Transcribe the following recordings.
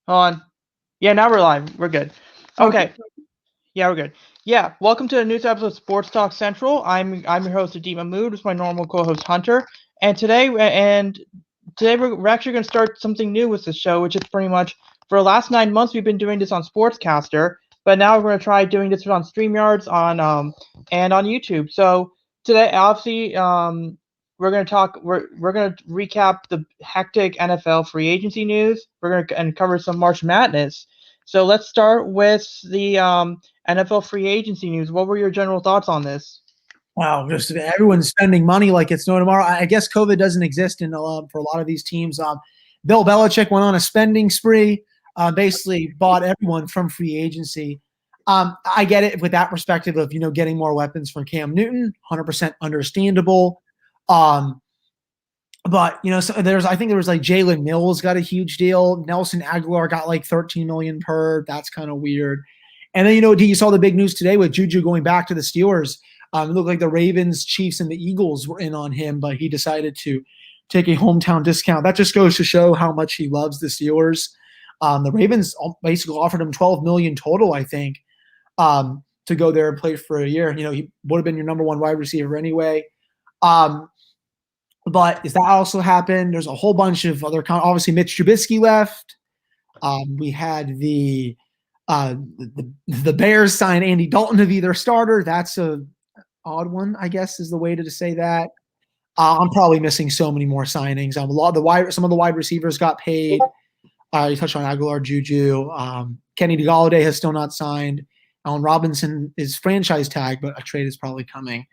Hold on. Yeah, now we're live. We're good. Okay. Okay. Yeah, we're good. Yeah, welcome to the news episode of Sports Talk Central. I'm your host Adit Mahmood with my normal co-host Hunter, and today we're actually going to start something new with this show, which is pretty much for the last 9 months we've been doing this on Sportscaster, but now we're going to try doing this on StreamYards and on YouTube. So today, obviously, we're going to talk. We're going to recap the hectic NFL free agency news. We're going to and cover some March Madness. So let's start with the NFL free agency news. What were your general thoughts on this? Wow, just everyone's spending money like it's no tomorrow. I guess COVID doesn't exist for a lot of these teams. Bill Belichick went on a spending spree, basically bought everyone from free agency. I get it with that perspective of getting more weapons for Cam Newton, 100% understandable. Um, but so I think there was like Jalen Mills got a huge deal. Nelson Aguilar got like 13 million per. That's kind of weird. And then you saw the big news today with Juju going back to the Steelers. It looked like the Ravens, Chiefs, and the Eagles were in on him, but he decided to take a hometown discount. That just goes to show how much he loves the Steelers. The Ravens basically offered him 12 million total, I think, to go there and play for a year. He would have been your number one wide receiver anyway. But is that also happened? There's a whole bunch of obviously Mitch Trubisky left. We had the Bears sign Andy Dalton to be their starter. That's a odd one, I guess, is the way to say that. I'm probably missing so many more signings. Some of the wide receivers got paid. You touched on Aguilar, Juju. Kenny Golladay has still not signed. Allen Robinson is franchise tag, but a trade is probably coming.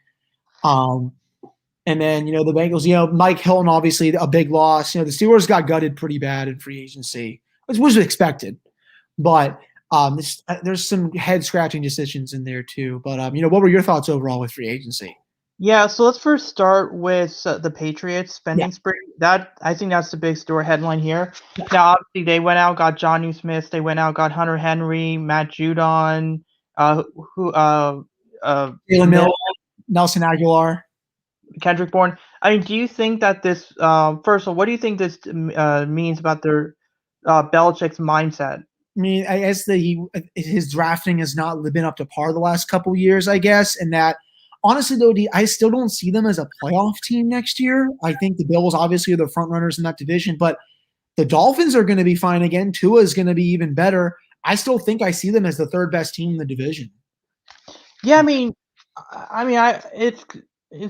And then, the Bengals, Mike Hilton, obviously a big loss. The Steelers got gutted pretty bad in free agency, which was expected. But there's some head scratching decisions in there too. But, what were your thoughts overall with free agency? Yeah, so let's first start with the Patriots Yeah. spending spree. I think that's the big story headline here. Now, obviously, they went out, got Jonnu Smith. They went out, got Hunter Henry, Matt Judon, who Jalen Mills, Nelson Aguilar. Kendrick Bourne. I mean, do you think that this first of all, what do you think this means about their Belichick's mindset? I mean, I guess his drafting has not been up to par the last couple years, I guess, and that honestly though, I still don't see them as a playoff team next year. I think the Bills obviously are the front runners in that division, but the Dolphins are going to be fine again. Tua is going to be even better. I still think I see them as the third best team in the division. Yeah, it's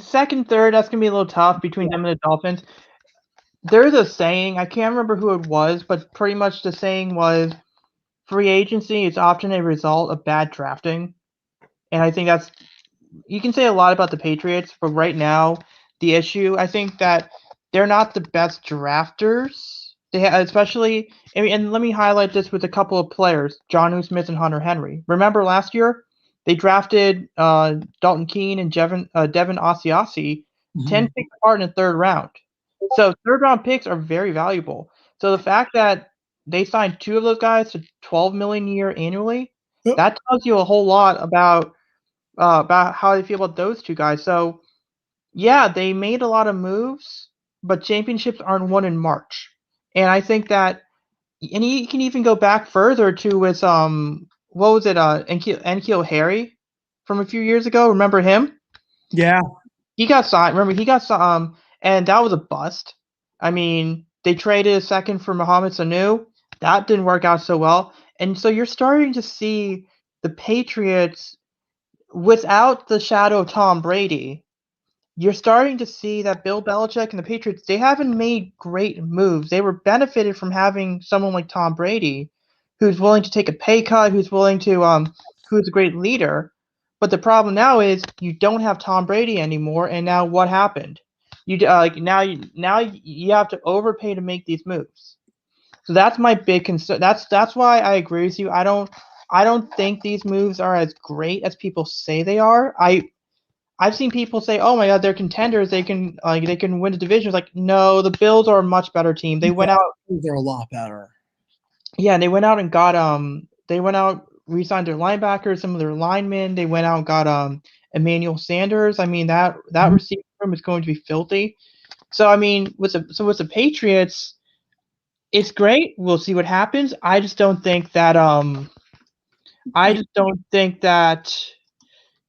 second, third. That's gonna be a little tough between them and the Dolphins. There's a saying, I can't remember who it was, but pretty much the saying was free agency is often a result of bad drafting. And I think you can say a lot about the Patriots, but right now, the issue, I think that they're not the best drafters. Especially, and let me highlight this with a couple of players, Jonnu Smith and Hunter Henry. Remember last year, they drafted Dalton Keene and Devin Asiasi 10 picks apart in the third round. So third round picks are very valuable. So the fact that they signed two of those guys to 12 million a year annually, that tells you a whole lot about how they feel about those two guys. So yeah, they made a lot of moves, but championships aren't won in March. And I think that, and you can even go back further to with what was it, N'Keal Harry from a few years ago. Remember him? Yeah. He got signed. Remember, he got signed, and that was a bust. I mean, they traded a second for Mohamed Sanu. That didn't work out so well. And so you're starting to see the Patriots without the shadow of Tom Brady. You're starting to see that Bill Belichick and the Patriots, they haven't made great moves. They were benefited from having someone like Tom Brady who's willing to take a pay cut, who's a great leader. But the problem now is you don't have Tom Brady anymore, and now what happened? Now you have to overpay to make these moves. So that's my big concern. That's why I agree with you. I don't think these moves are as great as people say they are. I've seen people say, "Oh my God, they're contenders. They can win the division." It's like, no, the Bills are a much better team. They went out. They're a lot better. Yeah, and they went out and got re-signed their linebackers, some of their linemen. They went out and got Emmanuel Sanders. I mean that receiving room is going to be filthy. So I mean, with the Patriots, It's great. We'll see what happens. I just don't think that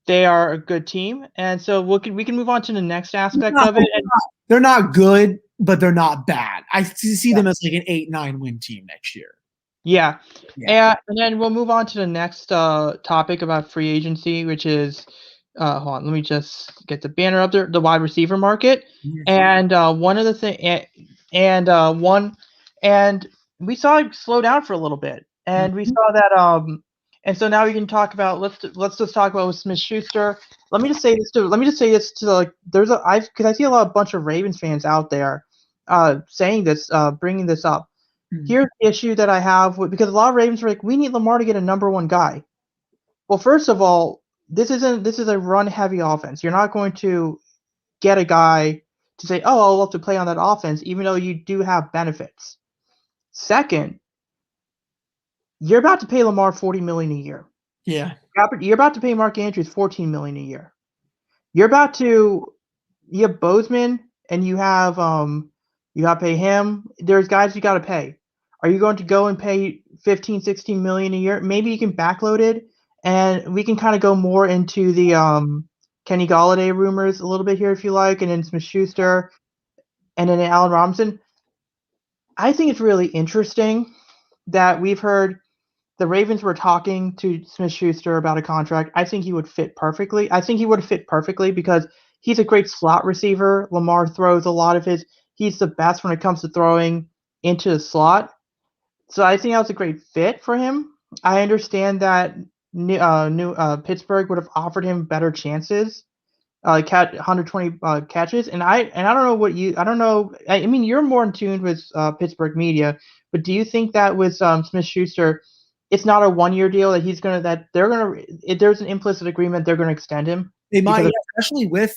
they are a good team, and so we can move on to the next aspect No, of it. And they're not good, but they're not bad. I see yeah, them as like an 8-9 win team next year. yeah. Yeah. And then we'll move on to the next topic about free agency, which is hold on, let me just get the banner up there, the wide receiver market. Mhm. And one of the thing and one and we saw it slow down for a little bit. And we Mhm. saw that and so now we can talk about let's just talk about with Smith Schuster. Let me just say this to like there's a I because I see a bunch of Ravens fans out there saying this bringing this up. Mhm. Here's the issue that I have with because a lot of Ravens are like, we need Lamar to get a number one guy. Well, first of all, this is a run heavy offense. You're not going to get a guy to say, oh, I'll love to play on that offense, even though you do have benefits. Second, you're about to pay Lamar $40 million a year. Yeah. You're about to pay Mark Andrews $14 million a year. You're about to you have Bozeman and you got to pay him. There's guys you got to pay. Are you going to go and pay 15, 16 million a year? Maybe you can backload it, and we can kind of go more into the Kenny Galladay rumors a little bit here if you like, and then Smith Schuster, and then Allen Robinson. I think it's really interesting that we've heard the Ravens were talking to Smith Schuster about a contract. I think he would fit perfectly. I think he would fit perfectly because he's a great slot receiver. Lamar throws a lot of his. He's the best when it comes to throwing into the slot. So I think that was a great fit for him. I understand that New Pittsburgh would have offered him better chances, 120 catches, and I don't know what you I don't know. I mean, you're more in tune with Pittsburgh media, but do you think that with Smith Schuster, it's not a 1 year deal that they're gonna if there's an implicit agreement they're gonna extend him They might, because yeah, of, especially with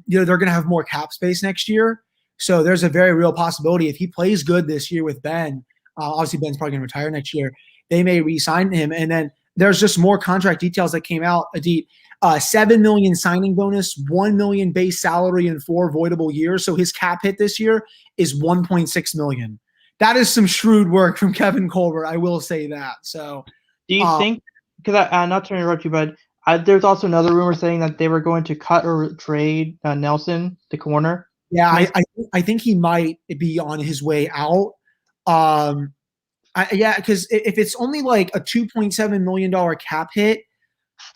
they're going to have more cap space next year. So there's a very real possibility if he plays good this year with Ben. Obviously, Ben's probably going to retire next year. They may re-sign him, and then there's just more contract details that came out. Adit, $7 million signing bonus, $1 million base salary, and 4 voidable years. So his cap hit this year is $1.6 million. That is some shrewd work from Kevin Colbert. I will say that. So do you uh, think because not to interrupt you, but there's also another rumor saying that they were going to cut or trade Nelson, the corner. yeah, Mason. I think he might be on his way out. Um, yeah, because if it's only like a $2.7 million cap hit,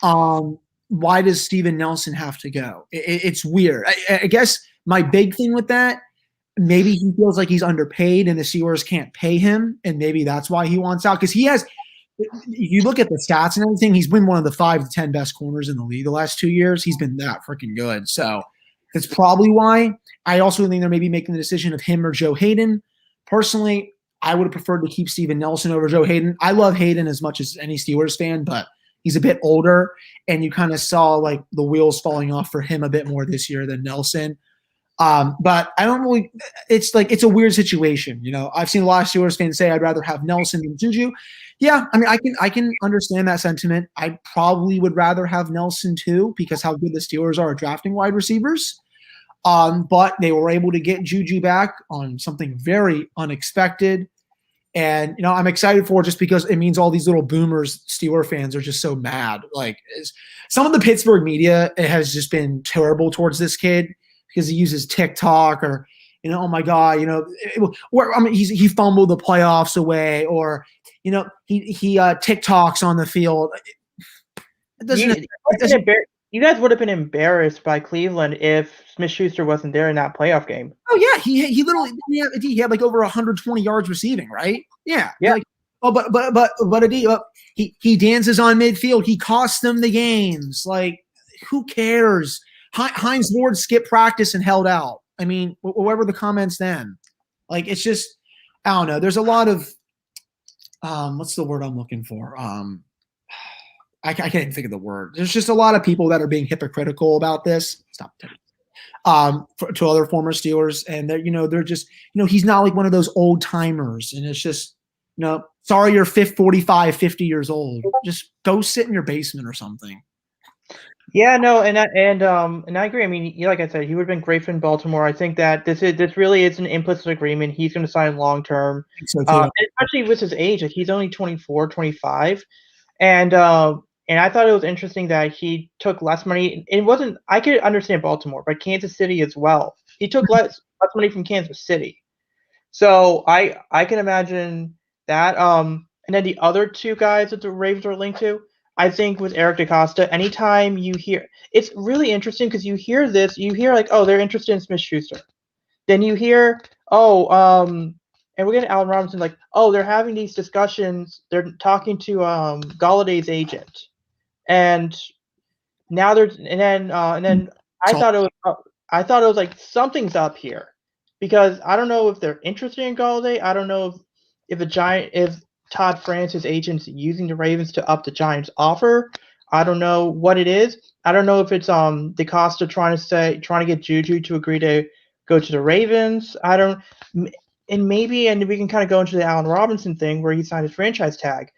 why does Steven Nelson have to go? It's weird. I guess my big thing with that, maybe he feels like he's underpaid and the Steelers can't pay him, and maybe that's why he wants out. Because he has, if you look at the stats and everything, he's been one of the 5 to 10 best corners in the league the last 2 years. He's been that freaking good. So that's probably why. I also think they're maybe making the decision of him or Joe Hayden. Personally, I would have preferred to keep Steven Nelson over Joe Hayden. I love Hayden as much as any Steelers fan, but he's a bit older, and you kind of saw like the wheels falling off for him a bit more this year than Nelson. But I don't really. It's like it's a weird situation. You know, I've seen a lot of Steelers fans say I'd rather have Nelson than Juju. Yeah, I mean, I can understand that sentiment. I probably would rather have Nelson too because how good the Steelers are at drafting wide receivers. But they were able to get Juju back on something very unexpected. And, you know, I'm excited for it just because it means all these little boomers, Steeler fans are just so mad. Like some of the Pittsburgh media has just been terrible towards this kid because he uses TikTok or, you know, oh my God, you know, I mean, he fumbled the playoffs away or, you know, he TikToks on the field. It doesn't, You, it doesn't you guys would have been embarrassed by Cleveland if Smith Schuster wasn't there in that playoff game. Oh yeah, he literally he had like over 120 yards receiving, right? Yeah, Yeah. like oh, he dances on midfield. He costs them the games. Like who cares? Hines Ward skipped practice and held out. I mean, whatever the comments then, like it's just I don't know. There's a lot of what's the word I'm looking for? I can't even think of the word. There's just a lot of people that are being hypocritical about this. Stop. To other former Steelers, and they're just, he's not like one of those old timers, and it's just, sorry, you're 45, 50 years old. Just go sit in your basement or something. Yeah, no, and I agree. I mean, like I said, he would have been great for in Baltimore. I think that this really is an implicit agreement. He's going to sign long term, I think so too. especially with his age. Like he's only 24, 25. And I thought it was interesting that he took less money. It wasn't. I could understand Baltimore, but Kansas City as well. He took less money from Kansas City. So I can imagine that. And then the other two guys that the Ravens are linked to, I think with Eric DaCosta. Anytime you hear, it's really interesting because you hear this, you hear like, oh, they're interested in Smith Schuster. Then you hear, oh, and we're getting Allen Robinson like, oh, they're having these discussions. They're talking to Galladay's agent, and now there's and then I So thought it was I thought it was like something's up here because I don't know if they're interested in Galladay. I don't know if Todd Francis agent's using the Ravens to up the Giants offer. I don't know what it is. I don't know if it's DeCosta trying to get Juju to agree to go to the Ravens. I don't and we can kind of go into the Allen Robinson thing where he signed his franchise tag.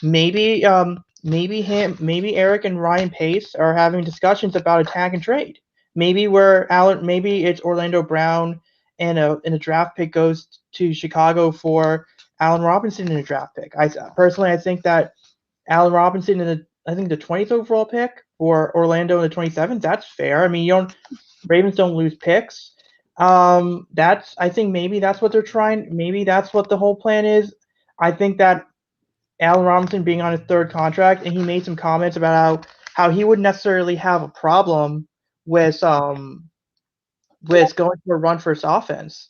Maybe Eric and Ryan Pace are having discussions about a tag and trade. Maybe it's Orlando Brown and a draft pick goes to Chicago for Allen Robinson in a draft pick. I think that Allen Robinson the 20th overall pick for Orlando in the 27th. That's fair. I mean, Ravens don't lose picks. I think maybe that's what they're trying. Maybe that's what the whole plan is. I think that Allen Robinson being on his third contract, and he made some comments about how he wouldn't necessarily have a problem with going for a run first offense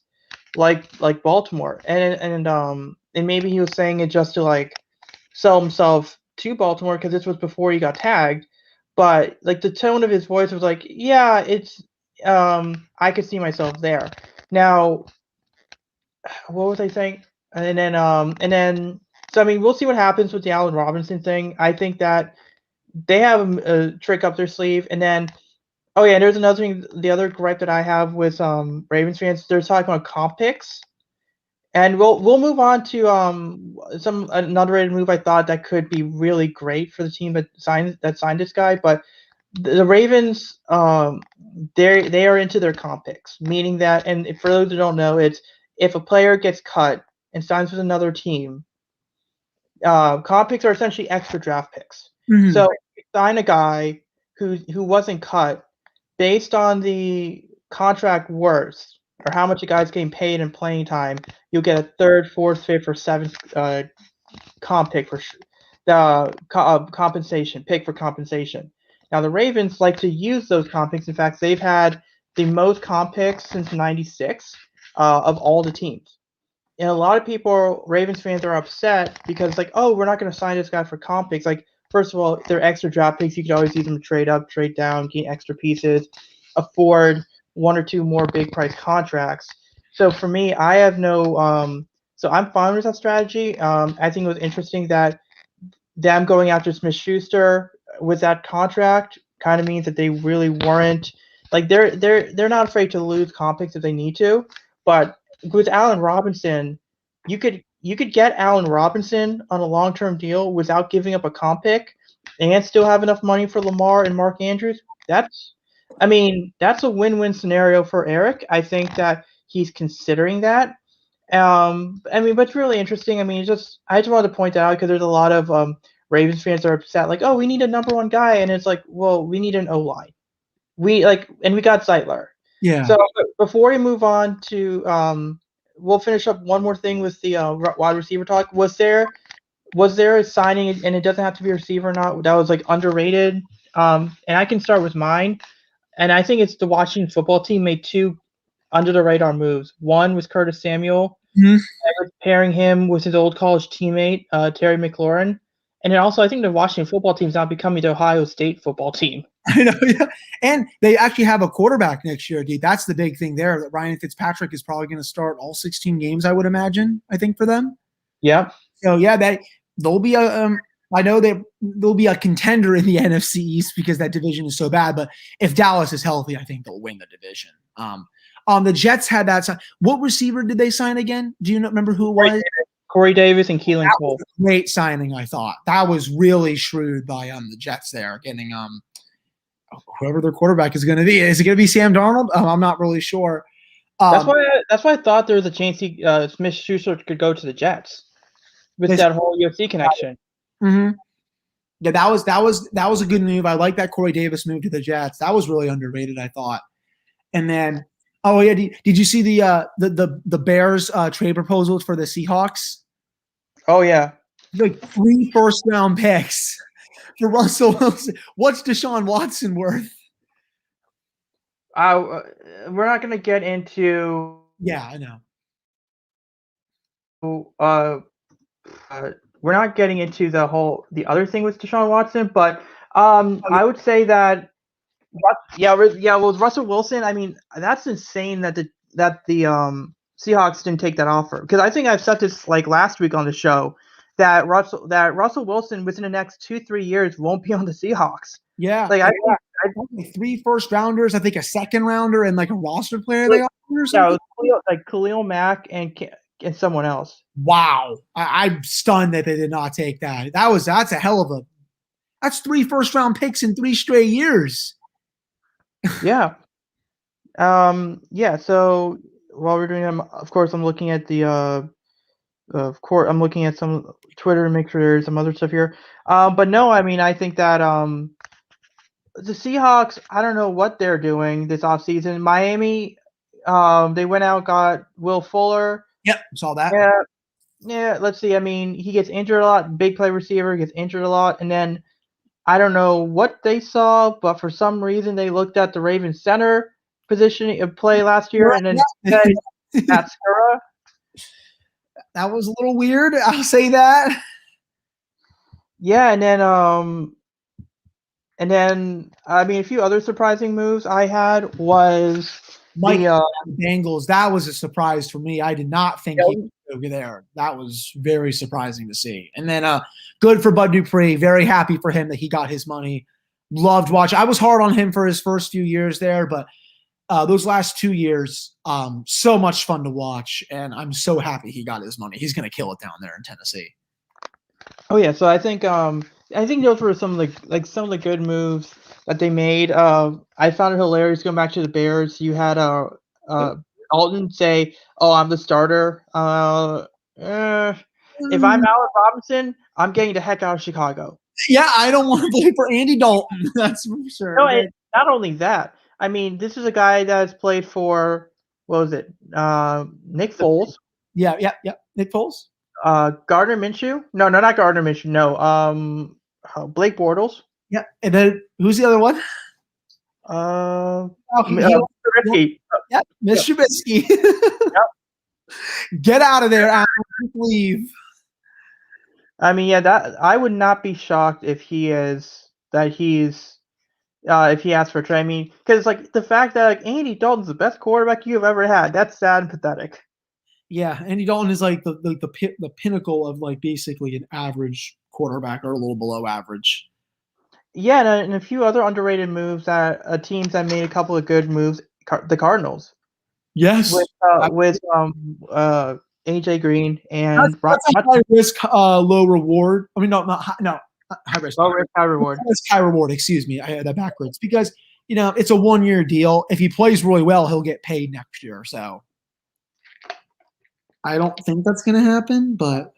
like Baltimore, and maybe he was saying it just to like sell himself to Baltimore because this was before he got tagged, but like the tone of his voice was like, yeah, it's I could see myself there. Now, what was I saying? And then so I mean we'll see what happens with the Allen Robinson thing. I think that they have a trick up their sleeve, and then oh yeah, there's another thing. The other gripe that I have with Ravens fans, they're talking about comp picks, and we'll move on to some another rated move I thought that could be really great for the team that signed this guy, but the Ravens they are into their comp picks, meaning that, and for those who don't know, it's if a player gets cut and signs with another team, comp picks are essentially extra draft picks. Mhm. So if you sign a guy who wasn't cut based on the contract worth or how much a guy's getting paid in playing time, you'll get a third, fourth, fifth, or seventh comp pick for the compensation pick for compensation. Now the Ravens like to use those comp picks. In fact, they've had the most comp picks since '96 of all the teams. And a lot of people, Ravens fans, are upset because like, oh, we're not going to sign this guy for comp picks. Like, first of all, they're extra draft picks. You could always use them to trade up, trade down, gain extra pieces, afford one or two more big price contracts. So for me, I have no. So I'm fine with that strategy. I think it was interesting that them going after Smith Schuster with that contract kind of means that they really weren't like they're not afraid to lose comp picks if they need to, but with Allen Robinson, you could get Allen Robinson on a long term deal without giving up a comp pick and still have enough money for Lamar and Mark Andrews. That's a win-win scenario for Eric. I think that he's considering that. But it's really interesting. I just wanted to point that out because there's a lot of Ravens fans that are upset, like, oh, we need a number one guy, and it's like, well, we need an O line. And we got Zeitler. Yeah. So before we move on to, we'll finish up one more thing with the wide receiver talk. Was there a signing, and it doesn't have to be a receiver or not, that was like underrated? And I can start with mine, and I think it's the Washington football team made two under the radar moves. One was Curtis Samuel, Mhm. pairing him with his old college teammate, Terry McLaurin. And then also, I think the Washington football team is now becoming the Ohio State football team. I know, yeah. And they actually have a quarterback next year, dude. That's the big thing there. That Ryan Fitzpatrick is probably going to start all 16 games, I would imagine, I think, for them. Yeah. So, yeah, they'll be I know they'll be a contender in the NFC East because that division is so bad. But if Dallas is healthy, I think they'll win the division. The Jets had that. What receiver did they sign again? Do you remember who it was? Corey Davis and Keelan That Cole. was a great signing, I thought. That was really shrewd by the Jets there, getting whoever their quarterback is going to be. Is it going to be Sam Darnold? I'm not really sure. That's why I thought there was a chance Smith-Schuster could go to the Jets with that whole UFC connection. Mm-hmm. Yeah, that was a good move. I like that Corey Davis move to the Jets. That was really underrated, I thought. And then, oh yeah, did you see the Bears trade proposals for the Seahawks? Oh yeah, Like 3 first-round picks for Russell Wilson. What's Deshaun Watson worth? we're not gonna get into. Yeah, I know. Uh, we're not getting into the other thing with Deshaun Watson, but I would say that well, with Russell Wilson, I mean that's insane that the Seahawks didn't take that offer, because I think I've said this like last week on the show that Russell Wilson within the next 2-3 years won't be on the Seahawks. Yeah, Like I think 3 first-rounders, I think a second-rounder, and like a roster player they offered or something. Yeah, like Khalil Mack and someone else. Wow, I'm stunned that they did not take that. That's a hell of a. That's 3 first-round picks in 3 straight years. Yeah. Yeah. So while we're doing them, of course, I'm looking at I'm looking at some Twitter to make sure there's some other stuff here. But no, I mean, I think that the Seahawks, I don't know what they're doing this offseason. Miami, they went out, got Will Fuller. Yep, saw that. Yeah. Let's see. I mean, he gets injured a lot. Big play receiver gets injured a lot, and then I don't know what they saw, but for some reason they looked at the Ravens center position of play last year, and then said that's Skura. That was a little weird. I'll say that. Yeah, and then I mean, a few other surprising moves I had was Mike Bengals. That was a surprise for me. I did not think he would go there. That was very surprising to see. And then good for Bud Dupree. Very happy for him that he got his money. Loved watching. I was hard on him for his first few years there, but those last 2 years, so much fun to watch, and I'm so happy he got his money. He's going to kill it down there in Tennessee. Oh yeah, so I think those were some of some of the good moves that they made. I found it hilarious going back to the Bears. You had Alton say, "Oh, I'm the starter." If I'm Allen Robinson, I'm getting the heck out of Chicago. Yeah, I don't want to play for Andy Dalton. That's for sure. No, not only that. I mean, this is a guy that's played for, what was it? Nick Foles. Yeah. Nick Foles. Gardner Minshew? No, not Gardner Minshew. No. Blake Bortles. Yeah, and then who's the other one? Trubisky. Yeah, Miss Trubisky. Yep. Get out of there, Alan. Leave. I mean, yeah, that I would not be shocked if he's if he asks for a trade. I mean, because like the fact that like Andy Dalton's the best quarterback you've ever had, that's sad and pathetic. Yeah, Andy Dalton is like the pinnacle of like basically an average quarterback or a little below average. Yeah, and a few other underrated moves that teams that made a couple of good moves. The Cardinals. Yes, with AJ Green and that's a high risk, low reward. I mean, no, high risk. Low risk, high reward. High reward. Excuse me, I had that backwards because it's a 1-year deal. If he plays really well, he'll get paid next year. So I don't think that's going to happen, but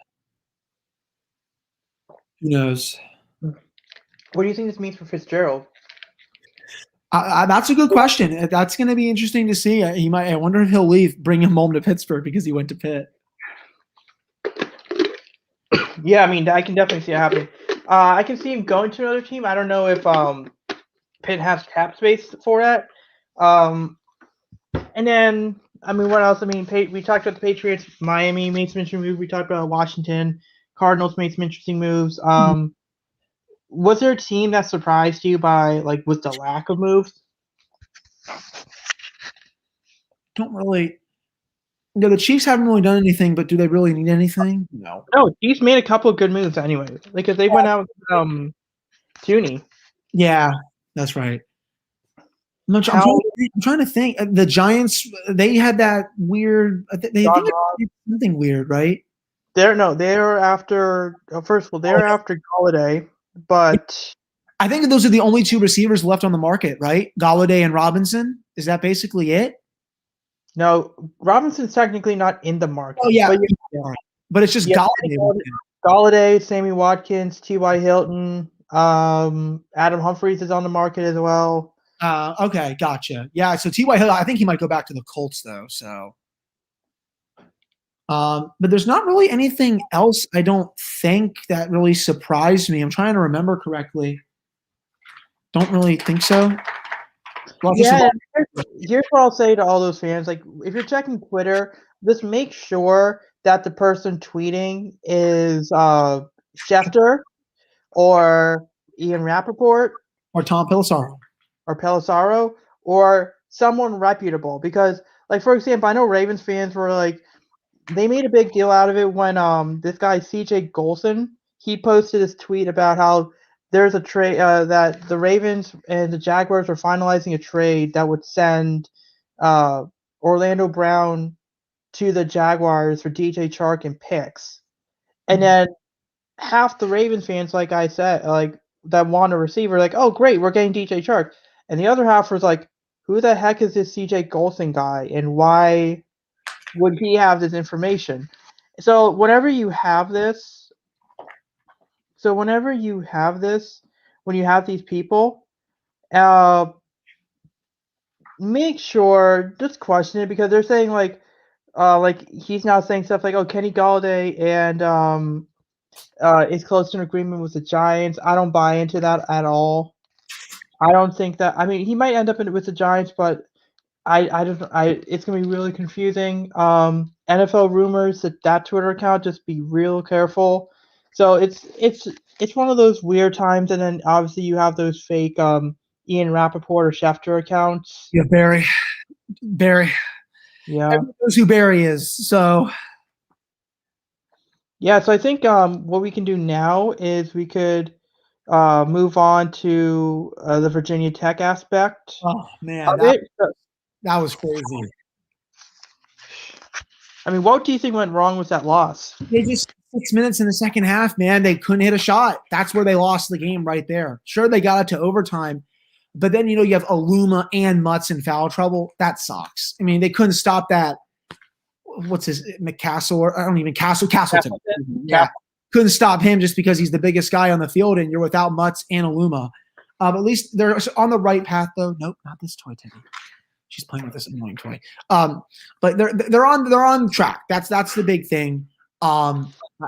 who knows? What do you think this means for Fitzgerald? That's a good question. That's going to be interesting to see. I wonder if he'll leave, bring him home to Pittsburgh because he went to Pitt. Yeah, I mean, I can definitely see it happening. I can see him going to another team. I don't know if Pitt has cap space for that. And then, I mean, what else? I mean, we talked about the Patriots. Miami made some interesting moves. We talked about Washington. Cardinals made some interesting moves. Was there a team that surprised you with the lack of moves? Don't really. The Chiefs haven't really done anything, but do they really need anything? No. No, Chiefs made a couple of good moves anyway. Because they went out with Tooney. Yeah, that's right. I'm trying to think. The Giants, they had that weird. They did something weird, right? They're after. First of all, they're after Galladay, but I think those are the only two receivers left on the market, right? Galladay and Robinson. Is that basically it? No, Robinson's technically not in the market. Oh yeah, But all right. But it's just yeah, Galladay. Galladay, Sammy Watkins, T.Y. Hilton, Adam Humphries is on the market as well. Okay, gotcha. Yeah, so T.Y. Hill, I think he might go back to the Colts though. So, but there's not really anything else. I don't think that really surprised me. I'm trying to remember correctly. Don't really think so. Well, Yeah, here's what I'll say to all those fans: like, if you're checking Twitter, just make sure that the person tweeting is Schefter or Ian Rappaport or Tom Pelissaro or Pelissaro or someone reputable. Because, like, for example, I know Ravens fans were like, they made a big deal out of it when this guy CJ Golson, he posted this tweet about how there's a trade that the Ravens and the Jaguars are finalizing a trade that would send Orlando Brown to the Jaguars for DJ Chark and picks. And then half the Ravens fans, like I said, like that want a receiver, like, oh great, we're getting DJ Chark. And the other half was like, who the heck is this CJ Golson guy and why would he have this information? So whenever you have this, when you have these people, uh, make sure just question it because they're saying like he's now saying stuff like, oh, Kenny Galladay and is close to an agreement with the Giants. I don't buy into that at all. I don't think that. I mean, he might end up with the Giants, but it's gonna be really confusing. NFL rumors that Twitter account, just be real careful. So it's one of those weird times, and then obviously you have those fake Ian Rappaport or Schefter accounts. Yeah, Barry. Yeah. Everyone knows who Barry is. So Yeah, so I think what we can do now is we could move on to the Virginia Tech aspect oh man, of it. that was crazy. I mean, what do you think went wrong with that loss? They just 6 minutes in the second half, man, they couldn't hit a shot. That's where they lost the game right there. Sure, they got it to overtime, but then you have Aluma and Mutts in foul trouble. That sucks. I mean, they couldn't stop that. What's his McCastle? Or I don't even Castleton. Yeah, couldn't stop him just because he's the biggest guy on the field, and you're without Mutts and Aluma. At least they're on the right path, though. Nope, not this toy, Teddy. She's playing with this annoying toy. But they're on track. That's the big thing. I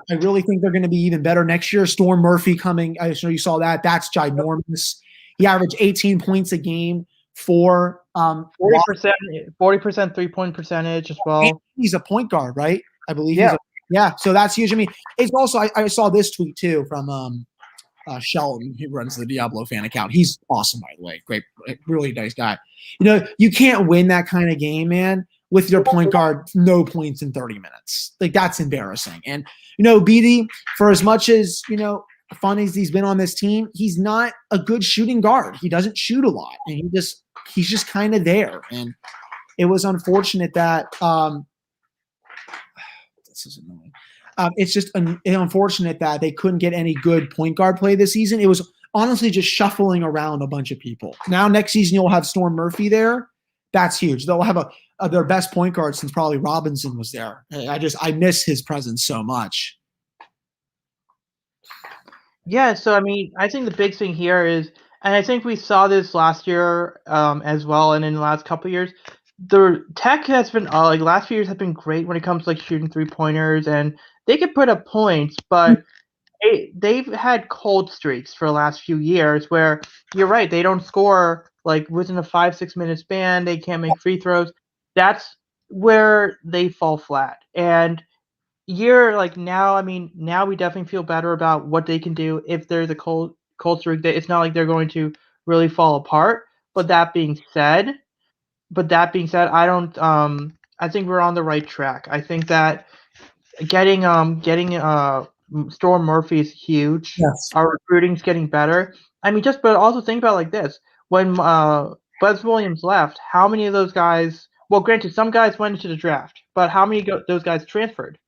really think they're going to be even better next year. Storm Murphy coming. I know you saw that. That's ginormous. He averaged 18 points a game for 40%, 40% 3-point percentage as well. He's a point guard, right? I believe. Yeah. So that's huge. I mean, it's also I saw this tweet too from Sheldon, who runs the Diablo fan account. He's awesome, by the way. Great, really nice guy. You can't win that kind of game, man, with your point guard, no points in 30 minutes. Like, that's embarrassing. And, BD, for as much as, fun as he's been on this team, he's not a good shooting guard. He doesn't shoot a lot. And he's just kind of there. And it was unfortunate that this is annoying. It's just unfortunate that they couldn't get any good point guard play this season. It was honestly just shuffling around a bunch of people. Now next season you'll have Storm Murphy there. That's huge. They'll have their best point guard since probably Robinson was there. I miss his presence so much. Yeah, so I mean, I think the big thing here is, and I think we saw this last year as well, and in the last couple of years, the Tech has been last few years have been great when it comes to shooting 3-pointers, and they could put up points, but they've had cold streaks for the last few years where you're right, they don't score within a 5-6 minute span, they can't make free throws. That's where they fall flat. And now we definitely feel better about what they can do if there's a cold streak. It's not like they're going to really fall apart. But that being said, I don't I think we're on the right track. I think that getting Storm Murphy is huge. Yes. Our recruiting's getting better. I mean, but also think about it like this: when Buzz Williams left, how many of those guys? Well, granted, some guys went into the draft, but how many those guys transferred?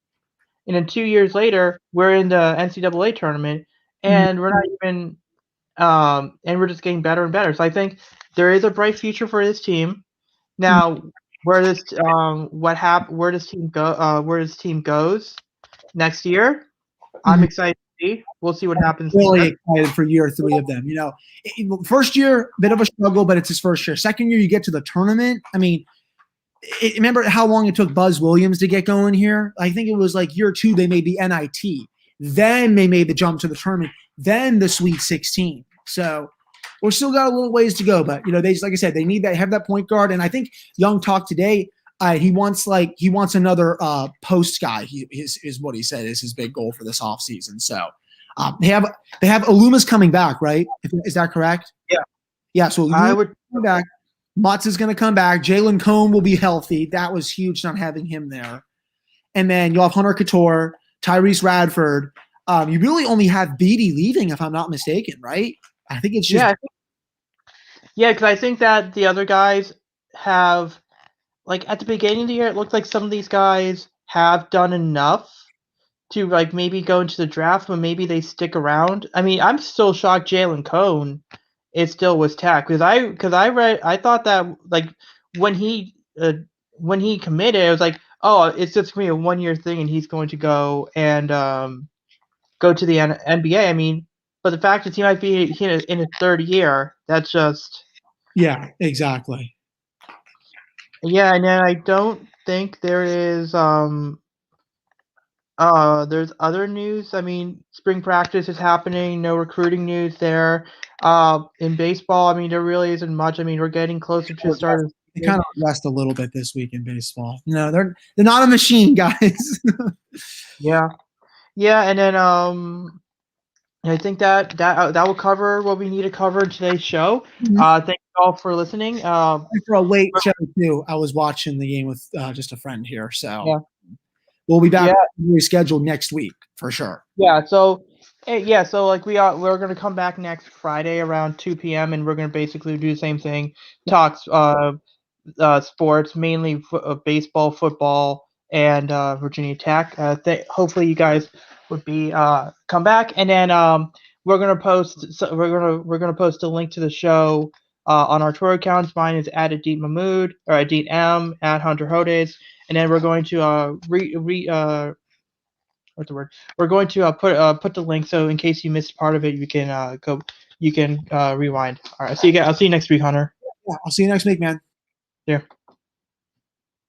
And then 2 years later, we're in the NCAA tournament, and we're not even and we're just getting better and better. So I think there is a bright future for this team. Now, where this where this team go where this team goes next year, I'm excited to see. We'll see what happens Really there. excited for year 3 of them. First year, bit of a struggle, but it's his first year. Second year, you get to the tournament. I mean, remember how long it took Buzz Williams to get going here? I think it was like year 2, they made the NIT. Then they made the jump to the tournament. Then the Sweet 16. So we're still got a little ways to go, but they, like I said, they need that, have that point guard. And I think Young talked today. He wants another post guy. Is what he said is his big goal for this offseason. So they have Aluma's coming back, right? Is that correct? Yeah. Yeah. So I would come back. Mutz is going to come back. Jalen Cone will be healthy. That was huge not having him there. And then you'll have Hunter Couture, Tyrese Radford. You really only have Beatty leaving, if I'm not mistaken, right? I think it's just because I think that the other guys have, like, at the beginning of the year, it looked like some of these guys have done enough to, like, maybe go into the draft, but maybe they stick around. I mean, I'm still shocked Jalen Cone it still was Tech because I thought that, like, when he committed, it was like, oh, it's just gonna be a 1 year thing and he's going to go and go to the NBA. I mean, but the fact that he might be in his third year, that's just exactly. Yeah, and then I don't think there is there's other news. I mean, spring practice is happening, no recruiting news there. In baseball, I mean, there really isn't much. I mean, we're getting closer to the start of They kind of rest a little bit this week in baseball. They're not a machine, guys. Yeah. Yeah, and then I think that will cover what we need to cover in today's show. Thank you all for listening. For a late show too, I was watching the game with just a friend here, so Yeah. we'll be back rescheduled next week for sure. Yeah. So like we're gonna come back next Friday around 2 p.m. and we're gonna basically do the same thing. Talk sports, mainly baseball, football, and Virginia Tech. Hopefully you guys would be come back, and then we're gonna post. So we're gonna post a link to the show on our Twitter accounts. Mine is at Adit Mahmood or Adit M at Hunter Hodes, and then we're going to what's the word? We're going to put the link so in case you missed part of it, you can go. You can rewind. All right. I'll see you next week, Hunter. Yeah, I'll see you next week, man. Yeah.